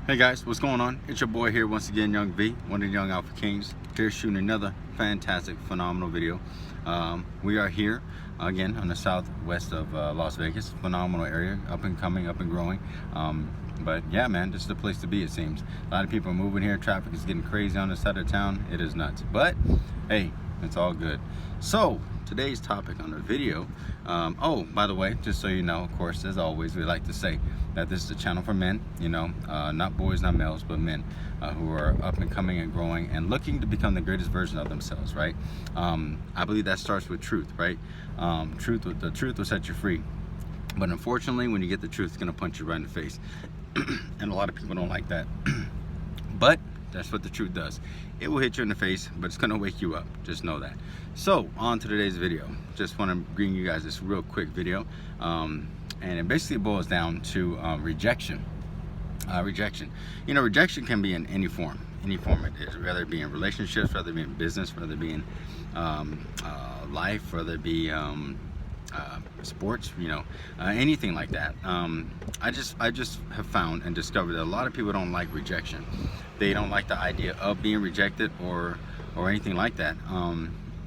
Hey guys, what's going on? It's your boy here once again, Young V, one of the Young Alpha Kings, here shooting another fantastic, phenomenal video. We are here again on the southwest of Las Vegas. Phenomenal area, up and coming, up and growing. But yeah, man, this is the place to be, it seems. A lot of people are moving here. Traffic is getting crazy on this side of town. It is nuts. But hey, it's all good. So today's topic on the video, oh, by the way, just so you know, of course, as always, we like to say that this is a channel for men, you know, not boys, not males, but men who are up and coming and growing and looking to become the greatest version of themselves, right? I believe that starts with truth, right? The truth will set you free. But unfortunately, when you get the truth, it's gonna punch you right in the face. And a lot of people don't like that. But that's what the truth does. It will hit you in the face, but it's gonna wake you up. Just know that. So on to today's video. Just want to bring you guys this real quick video. And it basically boils down to rejection. Rejection. You know, rejection can be in any form it is, whether it be in relationships, whether it be in business, whether it be in life, whether it be sports, you know, anything like that. I just have found and discovered that a lot of people don't like rejection. They don't like the idea of being rejected or anything like that.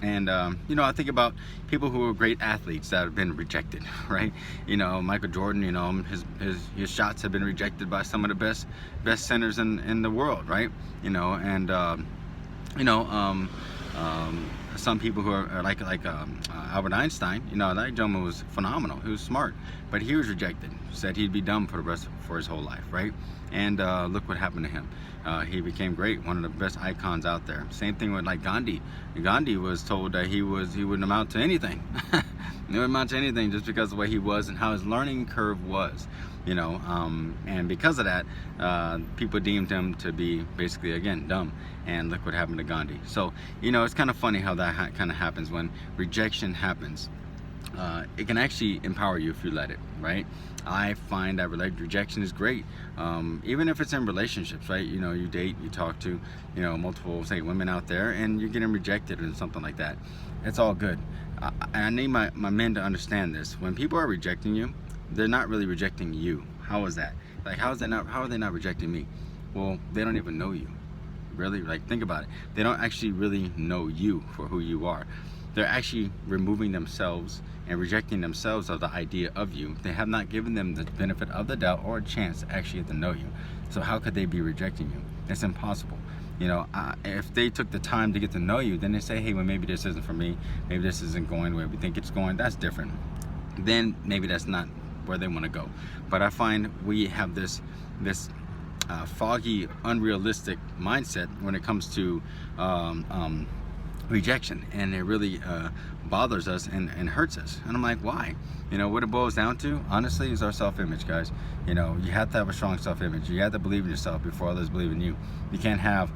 You know, I think about people who are great athletes that have been rejected, right? You know, Michael Jordan, you know, his shots have been rejected by some of the best centers in the world, right? You know, and some people who are like Albert Einstein, you know, that gentleman was phenomenal. He was smart, but he was rejected. Said he'd be dumb for his whole life, right? And look what happened to him. He became great, one of the best icons out there. Same thing with like Gandhi. Gandhi was told that he wouldn't amount to anything. He wouldn't amount to anything just because of the way he was and how his learning curve was, you know. And because of that, people deemed him to be basically, again, dumb. And look what happened to Gandhi. So, you know, it's kind of funny how that kind of happens when rejection happens. It can actually empower you if you let it, right? I find that rejection is great, even if it's in relationships, right? You know, you date, you talk to, you know, multiple, say, women out there, and you're getting rejected or something like that. It's all good. I need my men to understand this. When people are rejecting you, they're not really rejecting you. How is that? Like, how are they not rejecting me? Well, they don't even know you. Really, like, think about it. They don't actually really know you for who you are. They're actually removing themselves and rejecting themselves of the idea of you. They have not given them the benefit of the doubt or a chance to actually get to know you. So how could they be rejecting you? It's impossible. You know, if they took the time to get to know you, then they say, hey, well, maybe this isn't for me. Maybe this isn't going the way we think it's going. That's different. Then maybe that's not where they want to go. But I find we have this foggy, unrealistic mindset when it comes to rejection, and it really bothers us and hurts us. And I'm like, why? You know, what it boils down to, honestly, is our self-image, guys. You know, you have to have a strong self-image. You have to believe in yourself before others believe in you. You can't have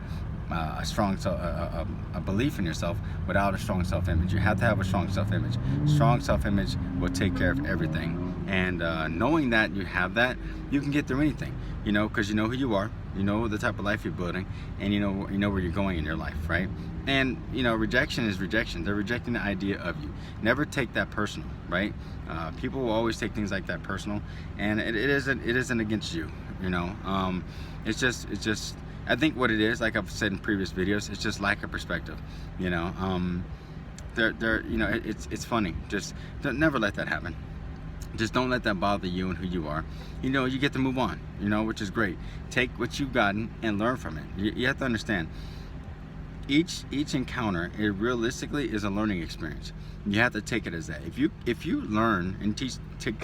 a strong a belief in yourself without a strong self-image. You have to have a strong self-image. Strong self-image will take care of everything. And knowing that you have that, you can get through anything, you know, because you know who you are, you know the type of life you're building, and you know where you're going in your life, right? And you know, rejection is rejection. They're rejecting the idea of you. Never take that personal, right? People will always take things like that personal, and it isn't against you, you know. It's just I think what it is, like I've said in previous videos, it's just lack of perspective, you know. You know, it's funny. Just never let that happen. Just don't let that bother you and who you are. You know, you get to move on, you know, which is great. Take what you've gotten and learn from it. You have to understand, each encounter, it realistically is a learning experience. You have to take it as that. If you learn and take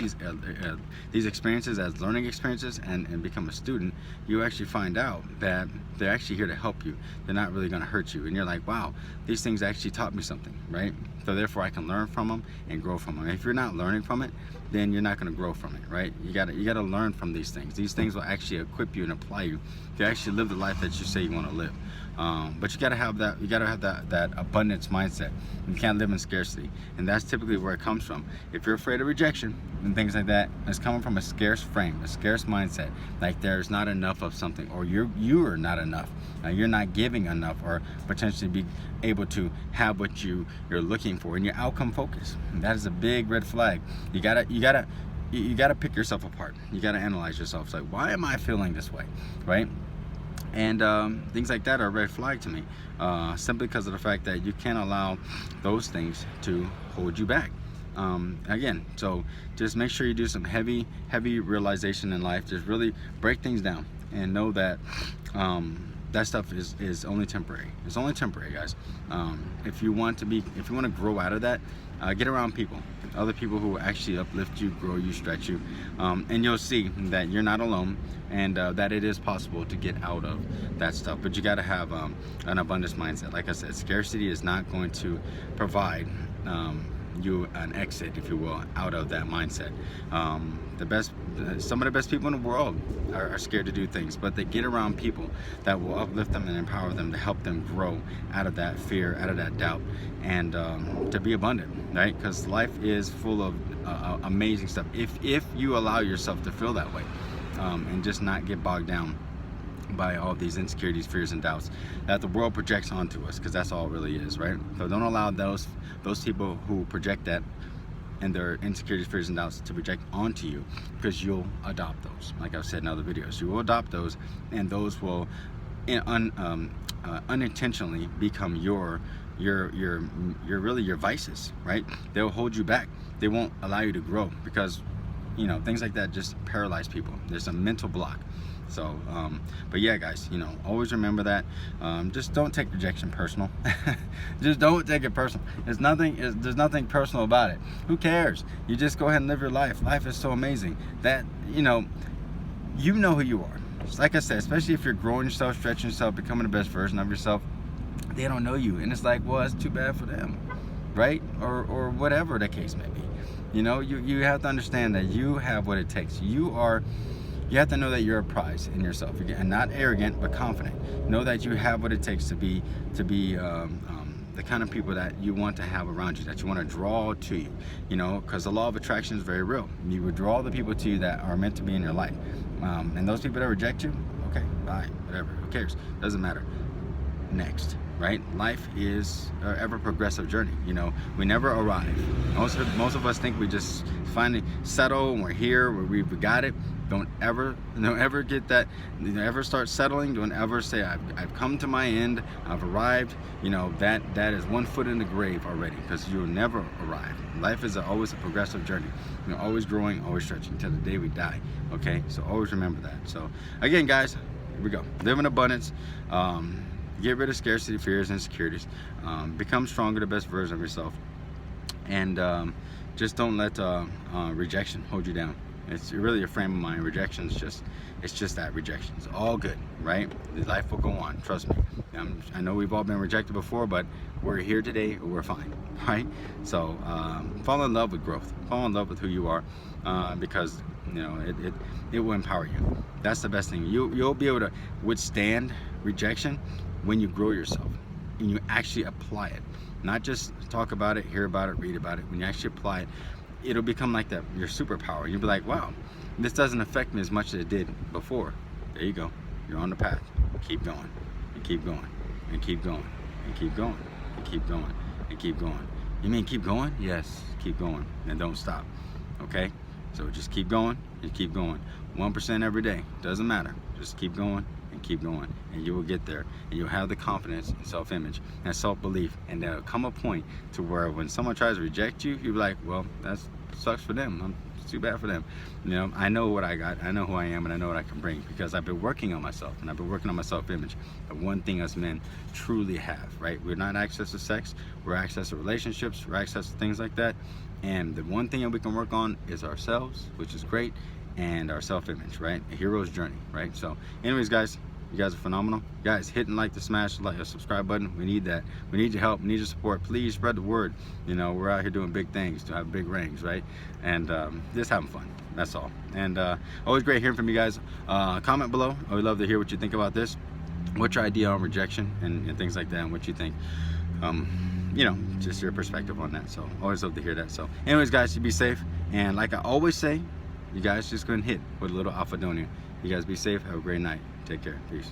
these experiences as learning experiences and become a student, you actually find out that they're actually here to help you. They're not really going to hurt you. And you're like, wow, these things actually taught me something, right? So therefore I can learn from them and grow from them. If you're not learning from it, then you're not going to grow from it, right? You gotta learn from these things. These things will actually equip you and apply you to actually live the life that you say you want to live. But you gotta have that. You gotta have that abundance mindset. You can't live in scarcity, and that's typically where it comes from. If you're afraid of rejection and things like that, it's coming from a scarce frame, a scarce mindset. Like there's not enough of something, or you are not enough. You're not giving enough, or potentially be able to have what you're looking for, and you're outcome focused. And that is a big red flag. You gotta you got to pick yourself apart. You got to analyze yourself. It's like, why am I feeling this way, right? And things like that are a red flag to me, simply because of the fact that you can't allow those things to hold you back. Again, so just make sure you do some heavy realization in life. Just really break things down and know that that stuff is only temporary. It's only temporary, guys. If you want to grow out of that, get around other people who will actually uplift you, grow you, stretch you, and you'll see that you're not alone, and that it is possible to get out of that stuff. But you got to have an abundance mindset. Like I said, scarcity is not going to provide you an exit, if you will, out of that mindset. Some of the best people in the world are scared to do things, but they get around people that will uplift them and empower them to help them grow out of that fear, out of that doubt, and to be abundant, right? Because life is full of amazing stuff if you allow yourself to feel that way, and just not get bogged down by all these insecurities, fears, and doubts that the world projects onto us, because that's all it really is, right? So don't allow those people who project that and their insecurities, fears, and doubts to project onto you, because you'll adopt those. Like I've said in other videos, you will adopt those, and those will unintentionally become your vices, right? They'll hold you back. They won't allow you to grow, because things like that just paralyze people. There's a mental block. So but yeah, guys, always remember that. Just don't take rejection personal. Just don't take it personal. There's nothing personal about it. Who cares? You just go ahead and live your life. Life is so amazing that you know who you are. Just like I said, especially if you're growing yourself, stretching yourself, becoming the best version of yourself, they don't know you, and it's like, well, it's too bad for them, right? Or whatever the case may be. You have to understand that you have what it takes. You have to know that you're a prize in yourself, and not arrogant, but confident. Know that you have what it takes to be the kind of people that you want to have around you, that you want to draw to you. Because the law of attraction is very real. You would draw the people to you that are meant to be in your life, and those people that reject you, okay, bye, whatever. Who cares? Doesn't matter. Next. Right? Life is an ever progressive journey. We never arrive. Most of us think we just finally settle and we're here, we've got it. Don't ever get that. Ever start settling. Don't ever say I've come to my end, I've arrived. That is one foot in the grave already, because you'll never arrive. Life is always a progressive journey. Always growing, always stretching till the day we die. Okay, so always remember that. So again, guys, here we go. Live in abundance. Get rid of scarcity, fears, and insecurities. Become stronger, the best version of yourself. And just don't let rejection hold you down. It's really a frame of mind. Rejection is just that, rejection. It's all good, right? Life will go on. Trust me. I know we've all been rejected before, but we're here today. We're fine, right? So fall in love with growth. Fall in love with who you are, because it will empower you. That's the best thing. You'll be able to withstand rejection when you grow yourself and you actually apply it. Not just talk about it, hear about it, read about it. When you actually apply it, it'll become like that, your superpower. You'll be like, wow, this doesn't affect me as much as it did before. There you go. You're on the path. Keep going, and keep going, and keep going, and keep going, and keep going, and keep going. You mean keep going? Yes, keep going, and don't stop. Okay? So just keep going and keep going. 1% every day. Doesn't matter. Just keep going and keep going, and you will get there, and you'll have the confidence and self-image and self-belief, and there'll come a point to where when someone tries to reject you, you'll be like, well, that sucks for them. It's too bad for them. I know what I got, I know who I am, and I know what I can bring, because I've been working on myself, and I've been working on my self-image. The one thing us men truly have, right? We're not access to sex, we're access to relationships, we're access to things like that, and the one thing that we can work on is ourselves, which is great, and our self-image, right? A hero's journey, right? So anyways, guys, you guys are phenomenal. Guys, hit and smash the subscribe button. We need that. We need your help. We need your support. Please spread the word. We're out here doing big things to have big rings, right? And just having fun. That's all. And always great hearing from you guys. Comment below. I would love to hear what you think about this. What's your idea on rejection and things like that, and what you think. Just your perspective on that. So always love to hear that. So anyways, guys, you be safe. And like I always say, you guys just go and hit with a little alpha donor. You guys be safe. Have a great night. Take care. Peace.